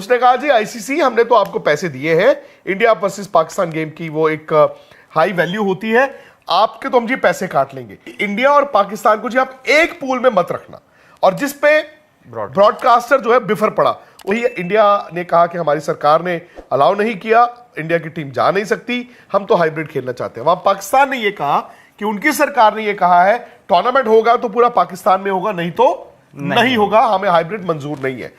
उसने कहा जी आईसीसी हमने तो आपको पैसे दिए हैं, इंडिया वर्सेस पाकिस्तान गेम की वो एक हाई वैल्यू होती है, आपके तो हम जी पैसे काट लेंगे। इंडिया और पाकिस्तान को जी आप एक पूल में मत रखना, और जिस पे ब्रॉडकास्टर जो है बिफर पड़ा वही इंडिया ने कहा कि हमारी सरकार ने अलाउ नहीं किया, इंडिया की टीम जा नहीं सकती, हम तो हाइब्रिड खेलना चाहते हैं। वहां पाकिस्तान ने यह कहा कि उनकी सरकार ने यह कहा है टूर्नामेंट होगा तो पूरा पाकिस्तान में होगा, नहीं तो नहीं होगा, हमें हाइब्रिड मंजूर नहीं है।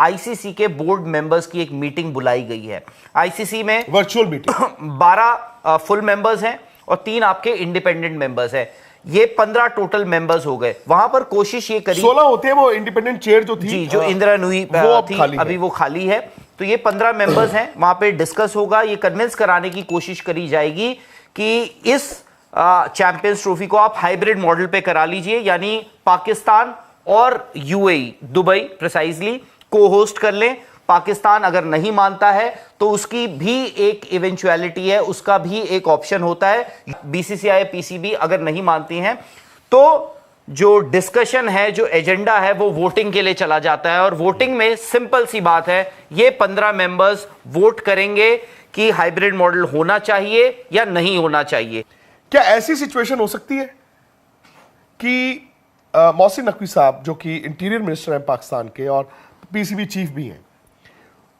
आईसीसी के बोर्ड मेंबर्स की एक मीटिंग बुलाई गई है। आईसीसी में वर्चुअल मीटिंग 12 फुल मेंबर्स हैं और 3 आपके इंडिपेंडेंट मेंबर्स हैं। ये 15 टोटल मेंबर्स हो गए। वहां पर कोशिश ये करी 16 होते हैं, वो इंडिपेंडेंट चेयर जो थी जी, जो इंदिरा नूई थी, अभी वो खाली है। तो ये 15 मेंबर्स हैं, वहां पे डिस्कस होगा, ये कन्विंस कराने की कोशिश करी जाएगी कि इस चैंपियंस ट्रॉफी को आप हाइब्रिड मॉडल पे करा लीजिए, यानी पाकिस्तान और यूएई, दुबई प्रिसाइजली को होस्ट कर लें। पाकिस्तान अगर नहीं मानता है तो उसकी भी एक इवेंचुअलिटी है, उसका भी एक ऑप्शन होता है। बीसीसीआई, पीसीबी अगर नहीं मानती हैं तो जो डिस्कशन है, जो एजेंडा है, वो वोटिंग के लिए चला जाता है। और वोटिंग में सिंपल सी बात है, ये 15 मेंबर्स वोट करेंगे कि हाइब्रिड मॉडल होना चाहिए या नहीं होना चाहिए। क्या ऐसी सिचुएशन हो सकती है कि मोहसिन नकवी साहब जो कि इंटीरियर मिनिस्टर हैं पाकिस्तान के और पीसीबी चीफ भी हैं,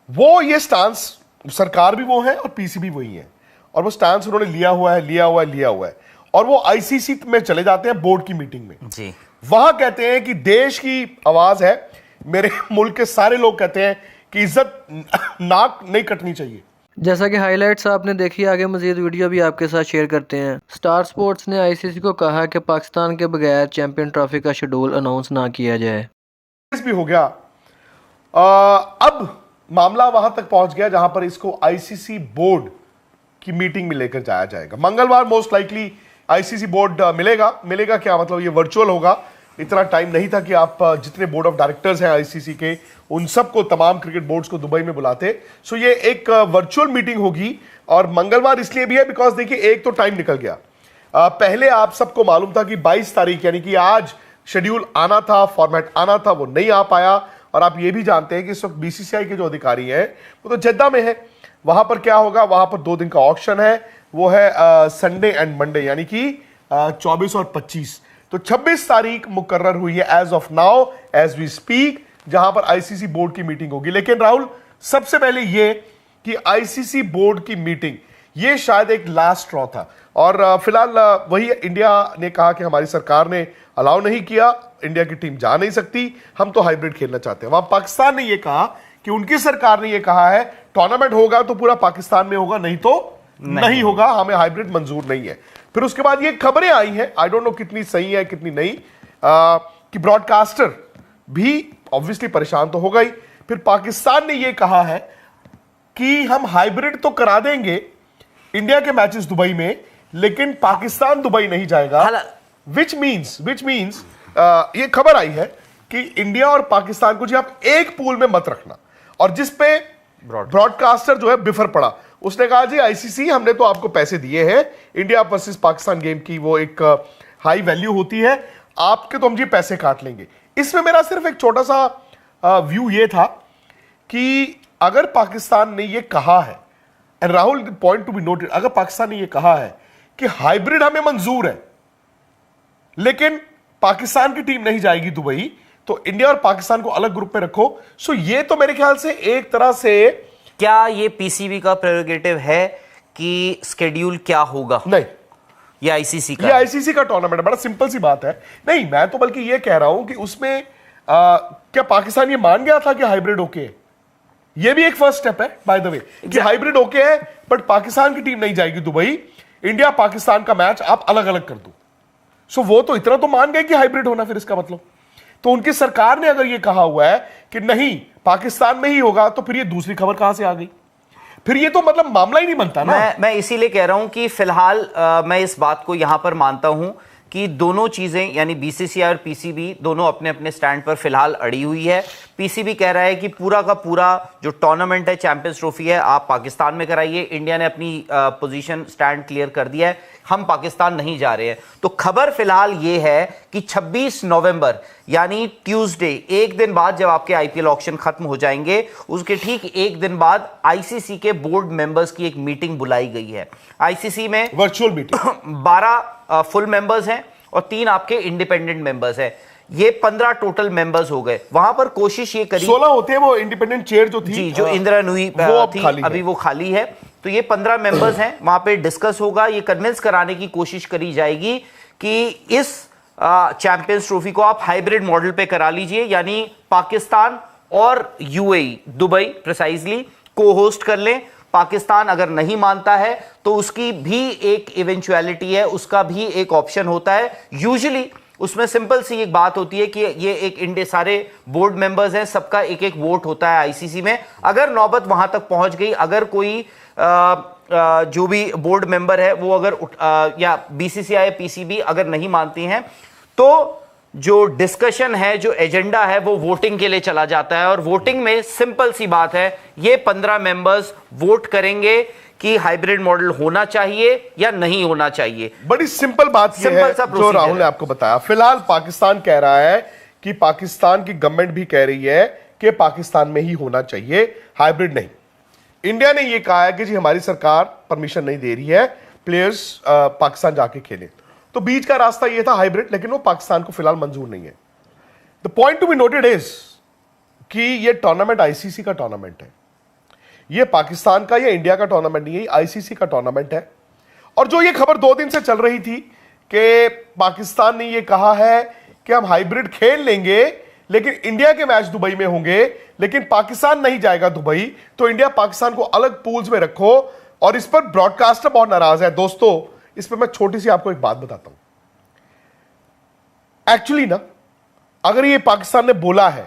वो ये स्टांस, सरकार भी वो है और पीसीबी वही है, और वो स्टांस उन्होंने लिया हुआ है और वो आईसीसी में चले जाते हैं बोर्ड की मीटिंग में जी। वहां कहते हैं कि देश की आवाज है, मेरे मुल्क के सारे लोग कहते हैं कि इज्जत नाक नहीं कटनी चाहिए। जैसा कि हाइलाइट्स आपने देखी, आगे मजीद वीडियो भी आपके साथ शेयर करते हैं। स्टार स्पोर्ट्स ने आईसीसी को कहा कि पाकिस्तान के बगैर चैंपियन ट्रॉफी का शेड्यूल अनाउंस ना किया जाए। भी हो गया, अब मामला वहां तक पहुंच गया जहां पर इसको आईसीसी बोर्ड की मीटिंग में लेकर जाया जाएगा। मंगलवार मोस्ट लाइकली आईसीसी बोर्ड मिलेगा क्या मतलब ये वर्चुअल होगा। इतना टाइम नहीं था कि आप जितने बोर्ड ऑफ डायरेक्टर्स हैं आईसीसी के उन सबको, तमाम क्रिकेट बोर्ड्स को दुबई में बुलाते। सो ये एक वर्चुअल मीटिंग होगी, और मंगलवार इसलिए भी है बिकॉज देखिए एक तो टाइम निकल गया। पहले आप सबको मालूम था कि 22 तारीख यानी कि आज शेड्यूल आना था, फॉर्मेट आना था, वो नहीं आ पाया। और आप ये भी जानते हैं कि इस वक्त बीसीसीआई के जो अधिकारी हैं वो तो जद्दा में है। वहां पर क्या होगा, वहां पर 2 दिन का ऑक्शन है, वो है संडे एंड मंडे, यानी कि 24 और 25। तो 26 तारीख मुकर्रर हुई है as of now, as we speak, जहां पर आईसीसी बोर्ड की मीटिंग होगी। लेकिन राहुल, सबसे पहले ये कि आईसीसी बोर्ड की मीटिंग ये शायद एक लास्ट स्ट्रॉ था, और फिलहाल वही इंडिया ने कहा कि हमारी सरकार ने अलाउ नहीं किया, इंडिया की टीम जा नहीं सकती, हम तो हाइब्रिड खेलना चाहते हैं। वहां पाकिस्तान ने यह कहा कि उनकी सरकार ने यह कहा है टूर्नामेंट होगा तो पूरा पाकिस्तान में होगा, नहीं तो नहीं होगा, हमें हाइब्रिड मंजूर नहीं है। फिर उसके बाद ये खबरें आई हैं, आई डोंट नो कितनी सही है कितनी नहीं, कि ब्रॉडकास्टर भी ऑब्वियसली परेशान तो होगा ही। फिर पाकिस्तान ने यह कहा है कि हम हाइब्रिड तो करा देंगे इंडिया के मैचेस दुबई में, लेकिन पाकिस्तान दुबई नहीं जाएगा। विच मीन्स ये खबर आई है कि इंडिया और पाकिस्तान को जी आप एक पूल में मत रखना, और जिस पे ब्रॉडकास्टर जो है बिफर पड़ा। उसने कहा जी आईसीसी हमने तो आपको पैसे दिए हैं, इंडिया वर्सेस पाकिस्तान गेम की वो एक हाई वैल्यू होती है, आपके तो हम जी पैसे काट लेंगे। इसमें मेरा सिर्फ एक छोटा सा व्यू ये था कि अगर पाकिस्तान ने ये कहा है, and Rahul point to be noted, अगर पाकिस्तान ने ये कहा है कि हाइब्रिड हमें मंजूर है लेकिन पाकिस्तान की टीम नहीं जाएगी दुबई, तो इंडिया और पाकिस्तान को अलग ग्रुप में रखो। सो ये तो मेरे ख्याल से एक तरह से, क्या ये पीसीबी का प्रेरोगेटिव है कि शेड्यूल क्या होगा? नहीं, ये आईसीसी का, ये आईसीसी का टूर्नामेंट है, बड़ा सिंपल सी बात है। नहीं, मैं तो बल्कि ये कह रहा हूं कि उसमें क्या पाकिस्तान ये मान गया था कि हाइब्रिड ओके है? ये भी एक फर्स्ट स्टेप है बाय द वे, कि हाइब्रिड ओके है बट पाकिस्तान की टीम नहीं जाएगी दुबई, इंडिया पाकिस्तान का मैच आप अलग अलग कर दो। सो वो तो इतना तो मान गए कि हाइब्रिड होना, फिर इसका मतलब तो उनकी सरकार ने अगर ये कहा हुआ है कि नहीं पाकिस्तान में ही होगा, तो फिर ये दूसरी खबर कहां से आ गई? फिर ये तो मतलब मामला ही नहीं बनता ना। मैं इसीलिए कह रहा हूं कि फिलहाल मैं इस बात को यहां पर मानता हूं कि दोनों चीजें यानी बीसीसीआई और पीसीबी दोनों अपने अपने स्टैंड पर फिलहाल अड़ी हुई है। पीसीबी कह रहा है कि पूरा का पूरा जो टूर्नामेंट है, चैंपियंस ट्रॉफी है, आप पाकिस्तान में कराइए। इंडिया ने अपनी पोजीशन स्टैंड क्लियर कर दिया है, हम पाकिस्तान नहीं जा रहे हैं। तो खबर फिलहाल ये है कि 26 नवंबर यानी ट्यूसडे, एक दिन बाद जब आपके आईपीएल ऑक्शन खत्म हो जाएंगे, उसके ठीक एक दिन बाद आईसीसी के बोर्ड मेंबर्स की एक मीटिंग बुलाई गई है। आईसीसी में वर्चुअल मीटिंग 12 फुल मेंबर्स हैं और 3 आपके इंडिपेंडेंट मेंबर्स हैं। ये 15 टोटल मेंबर्स हो गए। वहां पर कोशिश ये करी, 16 होते हैं वो इंडिपेंडेंट चेयर जो थी जी, जो इंदिरा नूई थी, अभी वो खाली है। तो ये 15 मेंबर्स हैं, वहां पे डिस्कस होगा, ये कन्विंस कराने की कोशिश करी जाएगी कि इस चैंपियंस ट्रॉफी को आप हाइब्रिड मॉडल पे करा लीजिए, यानी पाकिस्तान और यूएई, दुबई प्रिसाइजली को होस्ट कर लें। पाकिस्तान अगर नहीं मानता है तो उसकी भी एक इवेंचुअलिटी है, उसका भी एक ऑप्शन होता है। यूजुअली उसमें सिंपल सी एक बात होती है कि ये एक इंडिया, सारे बोर्ड मेंबर्स हैं, सबका एक एक वोट होता है आईसीसी में। अगर नौबत वहां तक पहुंच गई, अगर कोई जो भी बोर्ड मेंबर है वो अगर या बीसीसीआई पीसीबी अगर नहीं मानती हैं, तो जो डिस्कशन है, जो एजेंडा है, वो वोटिंग के लिए चला जाता है। और वोटिंग में सिंपल सी बात है, ये 15 मेंबर्स वोट करेंगे कि हाइब्रिड मॉडल होना चाहिए या नहीं होना चाहिए। बड़ी सिंपल बात यह है जो राहुल ने आपको बताया। फिलहाल पाकिस्तान कह रहा है कि पाकिस्तान की गवर्नमेंट भी कह रही है कि पाकिस्तान में ही होना चाहिए, हाइब्रिड नहीं। इंडिया ने यह कहा है कि जी हमारी सरकार परमिशन नहीं दे रही है प्लेयर्स पाकिस्तान जाके खेलें। तो बीच का रास्ता यह था हाइब्रिड, लेकिन वो पाकिस्तान को फिलहाल मंजूर नहीं है। The point to be noted is कि यह टूर्नामेंट आईसीसी का टूर्नामेंट है, यह पाकिस्तान का या इंडिया का टूर्नामेंट नहीं है, आईसीसी का टूर्नामेंट है। और जो यह खबर 2 दिन से चल रही थी कि पाकिस्तान ने यह कहा है कि हम हाइब्रिड खेल लेंगे लेकिन इंडिया के मैच दुबई में होंगे, लेकिन पाकिस्तान नहीं जाएगा दुबई, तो इंडिया पाकिस्तान को अलग पूल्स में रखो, और इस पर ब्रॉडकास्टर बहुत नाराज है। दोस्तों, इस पर मैं छोटी सी आपको एक बात बताता हूं। एक्चुअली ना, अगर ये पाकिस्तान ने बोला है